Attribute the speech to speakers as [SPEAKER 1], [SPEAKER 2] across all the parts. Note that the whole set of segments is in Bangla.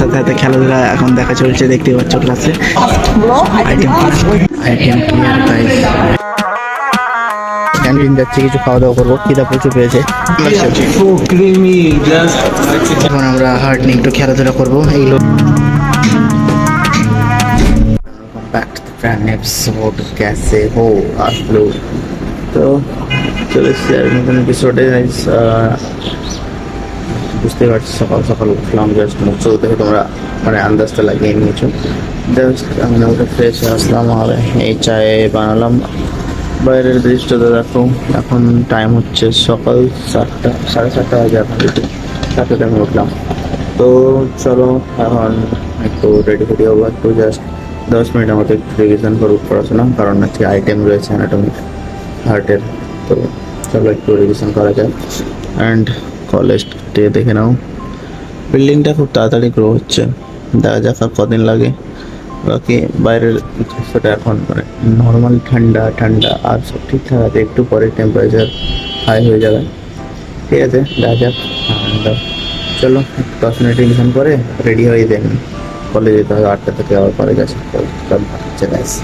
[SPEAKER 1] সাথে সাথে খেলাধুলা এখন দেখা চলছে, দেখতে পাচ্ছ ক্লাসে। ক্যান্টিন যাচ্ছি, কিছু খাওয়া দাওয়া করবো, খিদা প্রচুর পেয়েছে। এখন আমরা হার্ট নিয়ে একটু খেলাধুলা করবো। এইগুলো back to the brand new episode कैसे हो आप लोग। तो চলে এসেছি আর নতুন এপিসোডে। বুঝতে পারছি সকাল সকাল উঠলাম, জাস্ট মুখ চোখ দেখে তোমরা মানে আন্দাজটা লাগিয়ে নিয়েছো। জাস্ট আমি ওটা ফ্রেশ আসলাম আর এই চায়ে বানালাম। বাইরের দৃশ্যটা দেখো, এখন টাইম হচ্ছে সকাল 7টা, 7:30 বাজে। এখন 7টায় আমি উঠলাম। তো চলো এখন একটু রেডি ফেডি হবো, একটু জাস্ট 10 মিনিট আমাকে রিভিশন করবো পড়াশোনা, কারণ আজকে আইটেম রয়েছে অ্যানাটমি হার্টের। তো চলো একটু রিভিশন করা যায়। অ্যান্ড কলেজটি দেখে নাও, বিল্ডিংটা খুব তাড়াতাড়ি গ্রো হচ্ছে, দেখা যাক আর কদিন লাগে। বাকি বাইরের দৃশ্যটা এখন মানে নর্মাল ঠান্ডা ঠান্ডা, আর সব ঠিকঠাক আছে। একটু পরে টেম্পারেচার হাই হয়ে যাবে, ঠিক আছে, দেখা যাক। চলো 10 মিনিট রিভিশন করে রেডি হয়ে দেন, কলেজ যেতে হবে। 8টা থেকে আবার কলেজ আছে। সব চলে আসে।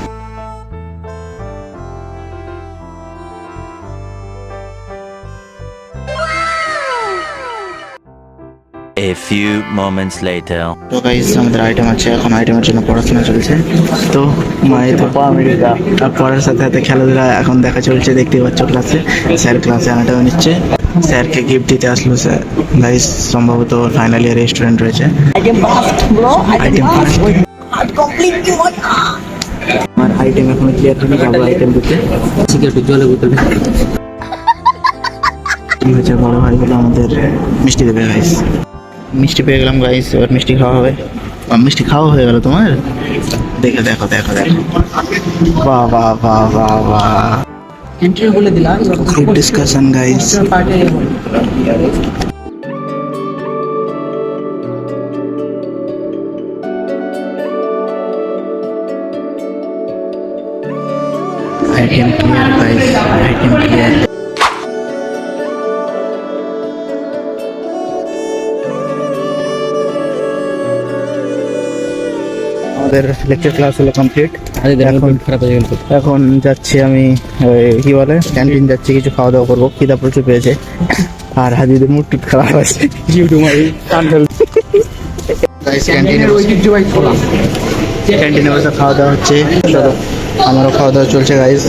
[SPEAKER 2] A few moments later.
[SPEAKER 1] তো গাইস আমাদের আইটেম আছে, এখন আইটেমের জন্য পড়াশোনা চলছে। তো মায়ের আর পড়ার সাথে সাথে খেলাধুলা এখন দেখা চলছে, দেখতে পাচ্ছ ক্লাসে। স্যার ক্লাসে অ্যানাটমি নিচ্ছে, স্যারকে গিফট দিতে আসলো স্যার। গাইস সম্ভবত ফাইনাল ইয়ার স্টুডেন্ট রয়েছে। আইটেম আমার আইটেম এখন ক্লিয়ার হয়নি, যাবো আইটেম দিতে। সিগারেট জলে বোতল কি হয়েছে, বড় ভাই বলে আমাদের মিষ্টি দেবে। গাইস মিষ্টি পেয়ে গেলাম গাইস, এবার মিষ্টি খাওয়া হবে। মিষ্টি খাওয়া হয়ে গেল তোমার? দেখো দেখো দেখো দেখো, বাহ বাহ বাহ বাহ বাহ।
[SPEAKER 3] ইন্টারভিউ বলে দিলাম,
[SPEAKER 1] group discussion guys. Item clear guys, item clear. আমাদের লেকচার ক্লাস হলো কমপ্লিট। এখন যাচ্ছি আমি কি বলে ক্যান্টিন যাচ্ছি, কিছু খাওয়া দাওয়া করবো, খিদা প্রচুর পেয়েছে। আর হাজিদের মুড টুট খারাপ আছে। ক্যান্টিনে বসে খাওয়া দাওয়া হচ্ছে, চলো আমারও খাওয়া দাওয়া চলছে গাইস।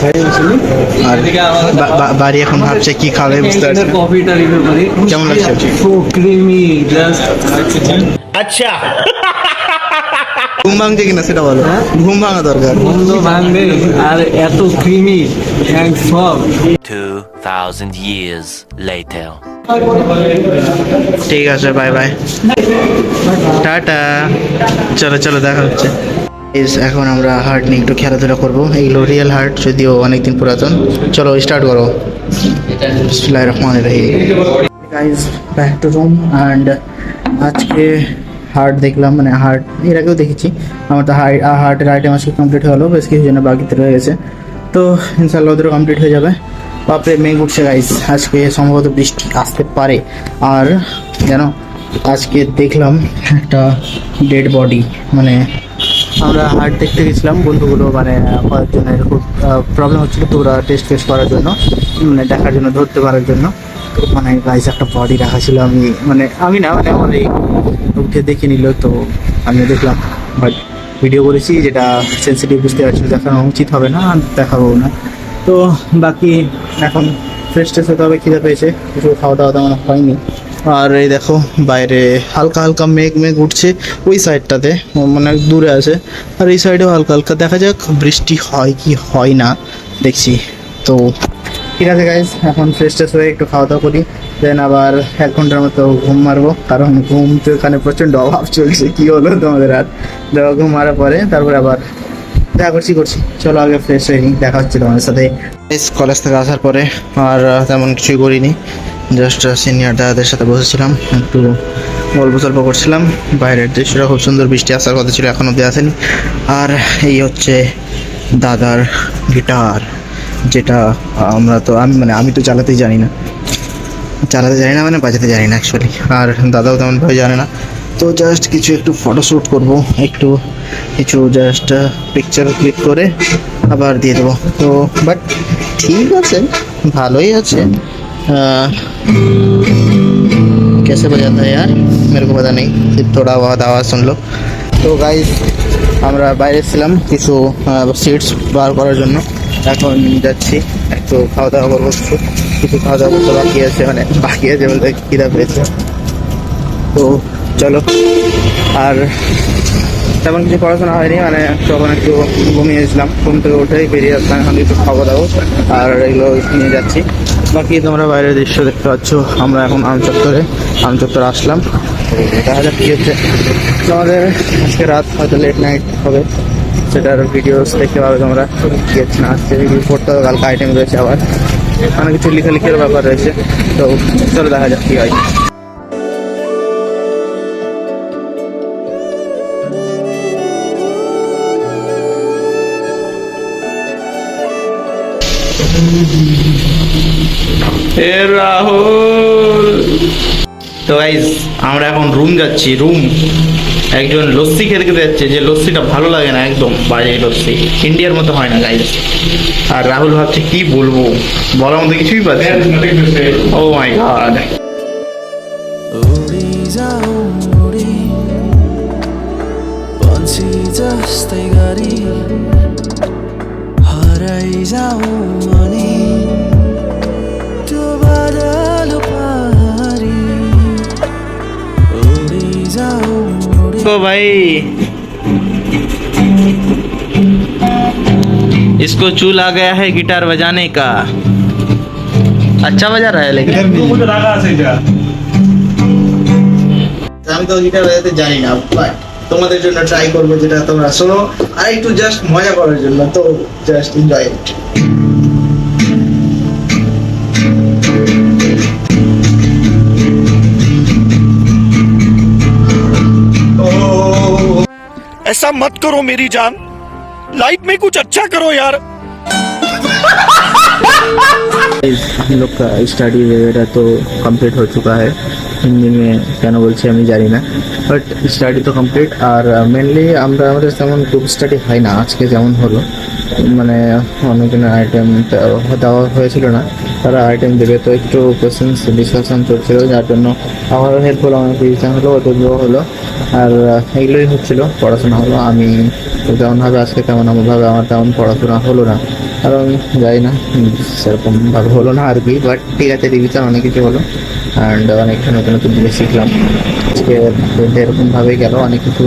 [SPEAKER 1] আর বাড়ি এখন ভাবছে কি খাবে, বুঝতে পারছি না। কেমন লাগছে?
[SPEAKER 2] আচ্ছা
[SPEAKER 1] ঘুম ভাঙছে কিনা সেটা বলো। ঘুম ভাঙা দরকার।
[SPEAKER 3] ভাঙবে আর এত ক্রিমি সব।
[SPEAKER 2] 2000 years later.
[SPEAKER 1] ঠিক আছে, বাই বাই, টাটা। চলো চলো দেখা হচ্ছে। এখন আমরা হার্ট নিয়ে একটু খেলাধুলা করবো। এইগুলো রিয়েল হার্ট, যদিও অনেকদিন পুরাতন। চলো স্টার্ট করো। বিসমিল্লাহির রহমানির রহিম। Guys back to room. And আজকে হার্ট দেখলাম, মানে হার্ট এর আগেও দেখেছি। আমার তো হার্টের আইটেম আজকে কমপ্লিট হয়ে গেলো, বেশ কিছু জন্য বাকিতে রয়ে গেছে। তো ইনশাল্লাহ ওদেরও কমপ্লিট হয়ে যাবে। বাপরে মেঘ উঠছে গাইস, আজকে সম্ভবত বৃষ্টি আসতে পারে। আর জানো আজকে দেখলাম একটা ডেড বডি, মানে আমরা হার্ট দেখতে গেছিলাম বন্ধুগুলো, মানে কয়েকজনের খুব প্রবলেম হচ্ছিলো, তো ওরা টেস্ট ফেস্ট করার জন্য, মানে দেখার জন্য, ধরতে পারার জন্য। মানে গাইস একটা বডি রাখা ছিল, আমি না মানে আমার এই উঠে দেখে নিল, তো আমি দেখলাম। বাট ভিডিও করেছি, যেটা সেন্সিটিভ বুঝতে পারছি, দেখানো উচিত হবে না, দেখাবো না। তো বাকি এখন ফ্রেশ ট্রেশ হতে হবে, খিদে পেয়েছে, কিছু খাওয়া দাওয়া তেমন হয়নি। আর এই দেখো বাইরে হালকা হালকা মেঘ মেঘ উঠছে ওই সাইডটাতে, মানে দূরে আছে। আর এই সাইডেও হালকা হালকা, দেখা যাক বৃষ্টি হয় কি হয় না, দেখছি। তো ঠিক আছে গাইজ, এখন ফ্রেশ ট্রেশ হয়ে একটু খাওয়া দাওয়া করি, দেন আবার 1 ঘন্টার মতো ঘুম মারবো, কারণ ঘুম তো এখানে প্রচণ্ড অভাব চলছে। কি হলো তোমাদের আর ঘুম মারার পরে তারপরে আবার দেখা করছি। চলো আগে ফ্রেশ হয়ে নিই, দেখা হচ্ছে তোমাদের সাথে কলেজ থেকে আসার পরে। আর তেমন কিছুই করিনি, জাস্ট সিনিয়র দাদাদের সাথে বসেছিলাম, একটু গল্প সল্প করছিলাম। বাইরের দৃশ্যটা খুব সুন্দর, বৃষ্টি আসার কথা ছিল, এখন অব্দি আসেনি। আর এই হচ্ছে দাদার গিটার, যেটা আমি তো চালাতে জানি না, মানে বাজাতে জানি না অ্যাকচুয়ালি। আর দাদাও তেমনভাবে জানে না, তো জাস্ট কিছু একটু ফটোশ্যুট করব, একটু কিছু জাস্ট পিকচার ক্লিক করে আবার দিয়ে দেবো। তো বাট ঠিক আছে, ভালোই আছে। कैसे बजाता है यार, मेरे को पता नहीं, सिर्फ थोड़ा बहुत आवाज़ सुन लो। তো গাইজ আমরা বাইরে ছিলাম কিছু সিটস বার করার জন্য, এখন যাচ্ছি একটু খাওয়া দাওয়া করবো। কিছু খাওয়া দাওয়া করতে বাকি আছে, মানে বাকি আছে বলতে খিদা পেয়েছে। তো চলো। আর তেমন কিছু পড়াশোনা হয়নি, মানে তখন একটু ঘুমিয়েছিলাম, ঘুম থেকে উঠেই বেরিয়ে আসলাম, এখন একটু খাওয়া দাওয়া আর এগুলো নিয়ে যাচ্ছি। বাকি তোমরা বাইরের দৃশ্য দেখতে পাচ্ছ। আমরা এখন আমচত্বরে আসলাম, দেখা যাক কী হচ্ছে। আমাদের আজকে রাত হয়তো লেট নাইট হবে, সেটার ভিডিওস দেখতে পাবে তোমরা। কী হচ্ছে না আসছে রিপোর্ট, তো কালকে আইটেম রয়েছে, আবার অনেক কিছু লেখালেখির ব্যাপার রয়েছে। তো চলো দেখা যাক কী হয়। রাহুল, তো গাইজ আমরা এখন রুম যাচ্ছি। রুম একজন লস্যি খেতে খেতে যাচ্ছে, যে লস্যিটা ভালো লাগে না, একদম বাজে লস্যি, ইন্ডিয়ার মতো হয় না গাইজ। আর রাহুল ভাবছে কি বলবো, বলার মতো কিছুই পাচ্ছে। ও মাই গড।
[SPEAKER 4] उडी जाऊ उडी पंछी जस्तै गरी हराइ जाऊ अनि त्यो बादल पारी उडी जाऊ उडी
[SPEAKER 1] तो भाई इसको चूल आ गया है गिटार बजाने का। अच्छा बजा रहा है लेकिन আমি তো গিটার বাজাতে জানি না, বাট তোমাদের জন্য ট্রাই করবো, যেটা তোমরা শোনো আর একটু জাস্ট মজা করার জন্য। তো জাস্ট এনজয় ইট।
[SPEAKER 5] ऐसा मत करो मेरी जान, लाइफ में कुछ अच्छा करो यार।
[SPEAKER 1] हम लोग का स्टडी वगैरह तो कंप्लीट हो चुका है। हिंदी में কেন বলছি আমি জানি না, বাট স্টাডি তো কমপ্লিট। আর মেনলি আমাদের তেমন গ্রুপ স্টাডি হয় না, আজকে যেমন হলো, মানে অনেকজনের আইটেম দেওয়া হয়েছিল না, তারা আইটেম দেবে, তো একটু কোয়েশ্চেন্স ডিসকাশন চলছিল, যার জন্য আমারও হেল্প হলো, অনেক রিভিশন হলো, ওদেরও হলো। আর এগুলোই হচ্ছিল, পড়াশোনা হলো। আমি যেমনভাবে আজকে তেমনভাবে আমার তেমন পড়াশোনা হলো না, কারণ যাই না সেরকমভাবে হলো না আর কি। বাট ঠিক আছে, রিভিশন অনেক কিছু হলো অ্যান্ড অনেক নতুন নতুন জিনিস শিখলাম। আজকে এরকমভাবেই গেল, অনেক কিছু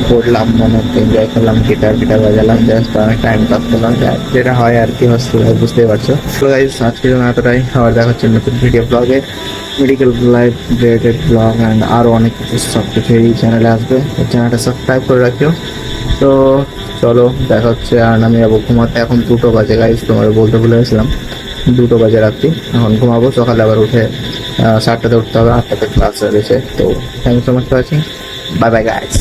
[SPEAKER 1] পড়লাম, অনেক এনজয় করলাম, গিটার বাজালাম, জাস্ট অনেক টাইম পাস করলাম, যেটা হয় আর কি হসপিটাল, বুঝতেই পারছো। তো গাইজ আজকের জন্য এতটাই, আবার দেখা হচ্ছে নতুন ভিডিও ব্লগে, medical life related blog and আরও অনেক কিছু, সব কিছু এই চ্যানেলে আসবে। চ্যানেলটা সাবস্ক্রাইব করে রাখিও। তো চলো দেখা হচ্ছে। আর আমি যাবো ঘুমাতে, এখন 2টো বাজে গাইজ, তোমার বলতে ভুলে গেছিলাম, 2টো বাজে রাত্রি। এখন ঘুমাবো, সকালে আবার উঠে 7টাতে উঠতে হবে, 8টাতে ক্লাস রয়েছে। তো thank you so much for watching, bye bye guys.